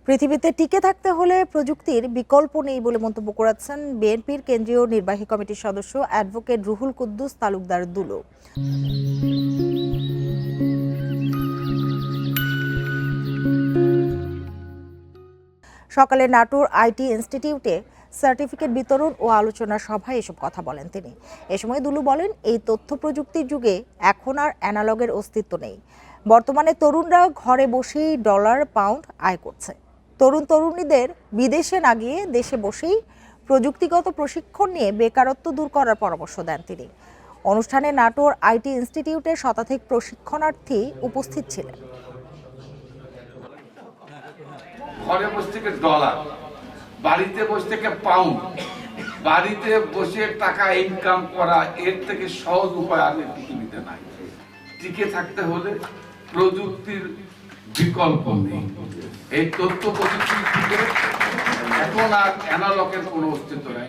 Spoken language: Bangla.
পৃথিবীতে টিকে থাকতে হলে প্রযুক্তির বিকল্প নেই বলে মন্তব্য করেছেন বিএনপির কেন্দ্রীয় নির্বাহী কমিটির সদস্য অ্যাডভোকেট রুহুল কুদ্দুস তালুকদার দুলো। সকালে নাটোর আইটি ইনস্টিটিউটে সার্টিফিকেট বিতরণ ও আলোচনা সভায় এসব কথা বলেন তিনি। এ সময় দুলু বলেন, এই তথ্য প্রযুক্তির যুগে এখন আর অ্যানালগের অস্তিত্ব নেই। বর্তমানে তরুণরা ঘরে বসেই ডলার পাউন্ড আয় করছে। তরুণীদের বিদেশে না গিয়ে দেশে বসেই প্রযুক্তিগত প্রশিক্ষণ নিয়ে বেকারত্ব দূর করার পরামর্শ দেন তিনি। অনুষ্ঠানে নাটোর আইটি ইনস্টিটিউটের শতাধিক প্রশিক্ষণার্থী উপস্থিত ছিলেন। ঘরে বসে থেকে ডলার, বাড়িতে বসে থেকে পাউন্ড, বাড়িতে বসে টাকা ইনকাম করা এর থেকে সহজ উপায় আর পৃথিবীতে নাই। টিকে থাকতে হলে প্রযুক্তির বিকল্প নেই। এই তথ্য প্রযুক্তির যুগে এখন আর অ্যানালগের কোনো অস্তিত্ব নাই।